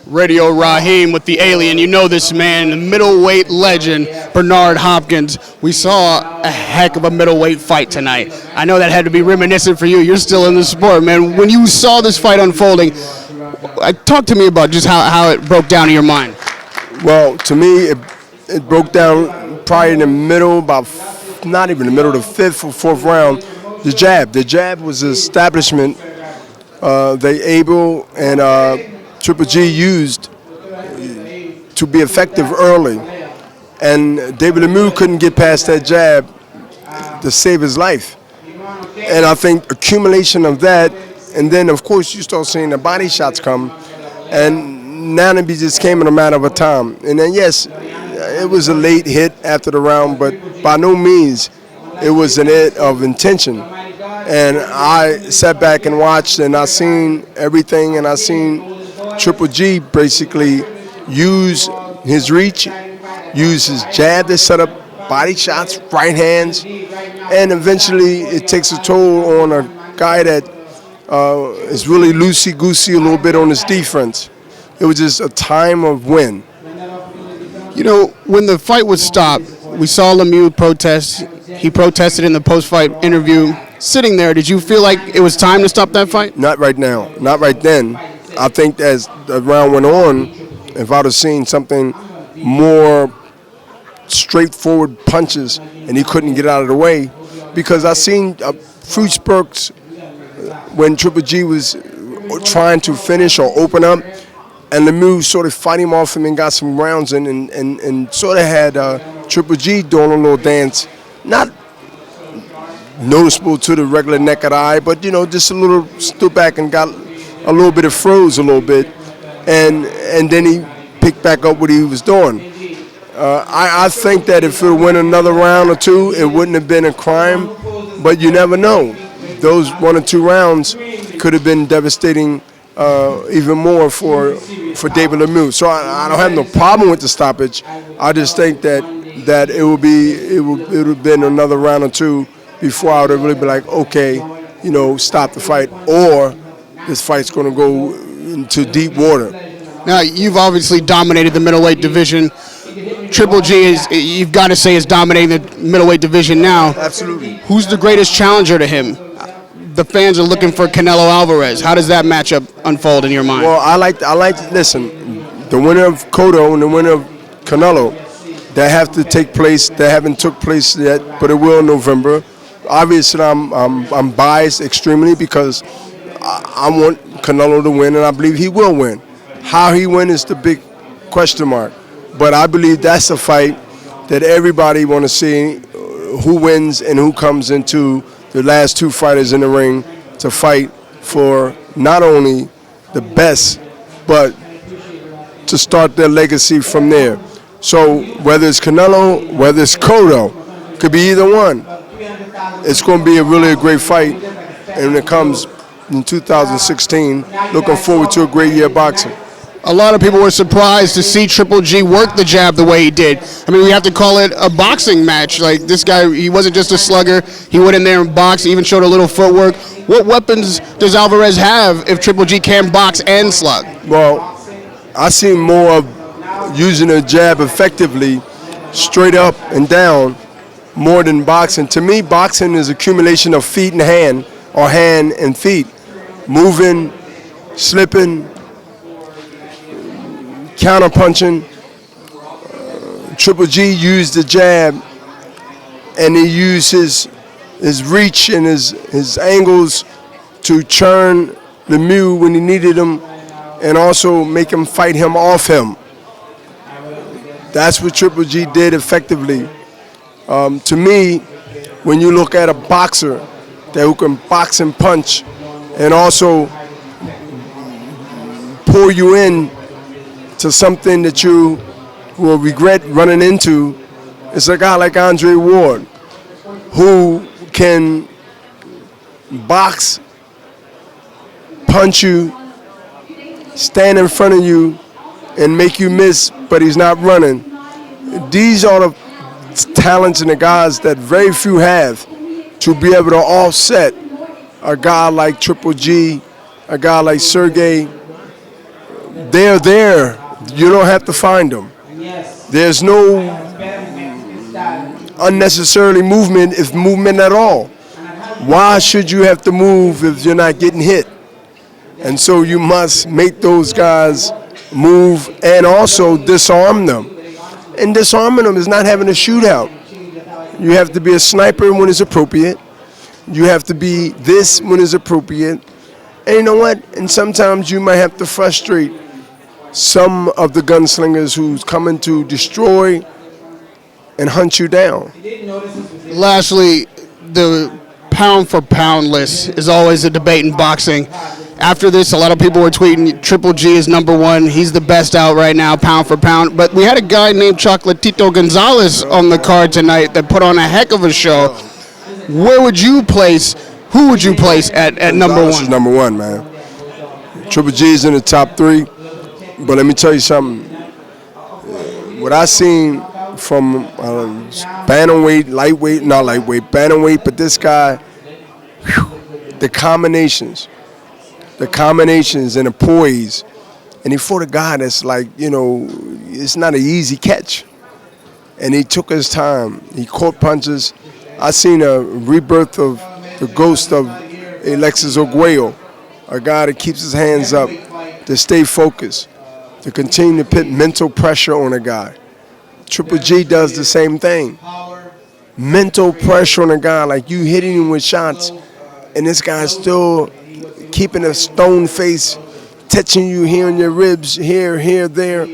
Radio Raheem with the alien. You know this man, the middleweight legend, Bernard Hopkins. We saw a heck of a middleweight fight tonight. I know that had to be reminiscent for you. You're still in the sport, man. When you saw this fight unfolding, talk to me about just how it broke down in your mind. Well, to me, it broke down probably in the middle, about not even the middle, the fifth or fourth round. The jab. The jab was the establishment they able and Triple G used to be effective early. And David Lemieux couldn't get past that jab to save his life. And I think accumulation of that, and then of course you start seeing the body shots come, and now it just came in a matter of time. And then yes, it was a late hit after the round, but by no means it was an hit of intention. And I sat back and watched, and I seen everything, and I seen Triple G basically use his reach, use his jab to set up body shots, right hands, and eventually it takes a toll on a guy that is really loosey-goosey a little bit on his defense. It was just a time of win. You know, when the fight was stopped, we saw Lemieux protest. He protested in the post-fight interview. Sitting there, did you feel like it was time to stop that fight? Not right now, not right then. I think as the round went on, if I'd have seen something more straightforward punches and he couldn't get out of the way, because I seen fruit spurts when Triple G was trying to finish or open up, and Lemieux sort of fight him off him and got some rounds in, and sort of had Triple G doing a little dance, not noticeable to the regular naked eye, but you know, just a little stood back and got a little bit of froze a little bit, and then he picked back up what he was doing. I think that if it went another round or two, it wouldn't have been a crime, but you never know. Those 1 or 2 rounds could have been devastating even more for David Lemieux. So I don't have no problem with the stoppage. I just think that it would have been another round or two before I would have really been like, okay, you know, stop the fight, or this fight's going to go into deep water. Now, you've obviously dominated the middleweight division. Triple G you've got to say, is dominating the middleweight division now. Absolutely. Who's the greatest challenger to him? The fans are looking for Canelo Alvarez. How does that matchup unfold in your mind? Well, I like. Listen, the winner of Cotto and the winner of Canelo, that have to take place. They haven't took place yet, but it will in November. Obviously, I'm biased extremely because I want Canelo to win, and I believe he will win. How he wins is the big question mark. But I believe that's a fight that everybody want to see who wins and who comes into the last 2 fighters in the ring to fight for not only the best, but to start their legacy from there. So whether it's Canelo, whether it's Cotto, could be either one. It's going to be a great fight, and when it comes in 2016, looking forward to a great year of boxing. A lot of people were surprised to see Triple G work the jab the way he did. I mean, we have to call it a boxing match. Like, this guy, he wasn't just a slugger. He went in there and boxed, even showed a little footwork. What weapons does Alvarez have if Triple G can box and slug? Well, I see more of using a jab effectively, straight up and down, more than boxing. To me, boxing is accumulation of feet and hand, or hand and feet. Moving, slipping, counter-punching. Triple G used the jab, and he used his reach and his angles to churn Lemieux when he needed him, and also make him fight him off him. That's what Triple G did effectively. To me, when you look at a boxer who can box and punch and also pull you in to something that you will regret running into, it's a guy like Andre Ward, who can box, punch you, stand in front of you, and make you miss, but he's not running. These are the talents and the guys that very few have to be able to offset a guy like Triple G, a guy like Sergey, they're there. You don't have to find them. There's no unnecessarily movement, if movement at all. Why should you have to move if you're not getting hit? And so you must make those guys move and also disarm them. And disarming them is not having a shootout. You have to be a sniper when it's appropriate. You have to be this when it's appropriate. And you know what? And sometimes you might have to frustrate some of the gunslingers who's coming to destroy and hunt you down. Lastly, the pound for pound list is always a debate in boxing. After this, a lot of people were tweeting Triple G is #1. He's the best out right now, pound for pound. But we had a guy named Chocolatito Gonzalez on the card tonight that put on a heck of a show. Where would you place? Who would you place at #1? Is #1, man. Triple G's in the top 3. But let me tell you something. What I seen from bantamweight, lightweight, not lightweight, bantamweight, but this guy, the combinations and the poise. And he fought a guy that's like, it's not an easy catch. And he took his time. He caught punches. I seen a rebirth of the ghost of Alexis Arguello, a guy that keeps his hands up, to stay focused, to continue to put mental pressure on a guy. Triple G does the same thing. Mental pressure on a guy, like you hitting him with shots, and this guy's still keeping a stone face, touching you here in your ribs, here, there.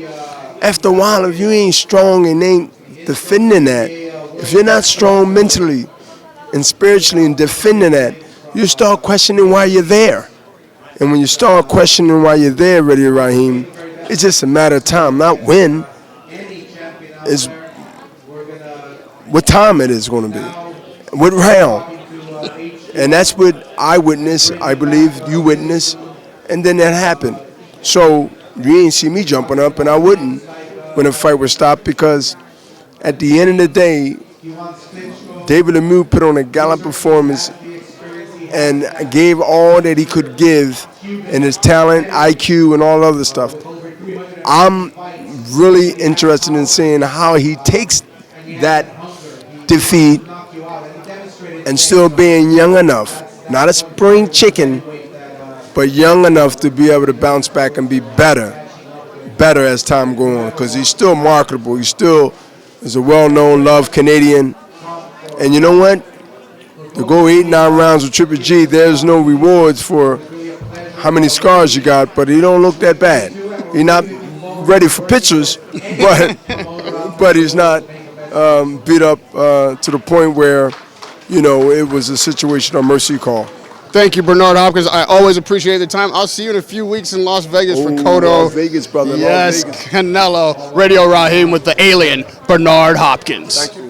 After a while, if you ain't strong and ain't defending that, if you're not strong mentally and spiritually and defending that, you start questioning why you're there. And when you start questioning why you're there, Reddy Raheem, it's just a matter of time, not when. It's what time it is going to be, what round. And that's what I witnessed, I believe you witnessed, and then that happened. So you ain't see me jumping up, and I wouldn't when the fight was stopped, because at the end of the day, David Lemieux put on a gallant performance and gave all that he could give in his talent, IQ, and all other stuff. I'm really interested in seeing how he takes that defeat and still being young enough, not a spring chicken, but young enough to be able to bounce back and be better as time goes on, because he's still marketable. He still is a well-known, loved Canadian. And you know what? To go 8-9 rounds with Triple G, there's no rewards for how many scars you got, but he don't look that bad. He's not ready for pictures, but he's not beat up to the point where, it was a situation of mercy call. Thank you, Bernard Hopkins. I always appreciate the time. I'll see you in a few weeks in Las Vegas for Cotto. Las Vegas, brother. Yes, Las Vegas. Canelo. Radio Raheem with the alien, Bernard Hopkins. Thank you.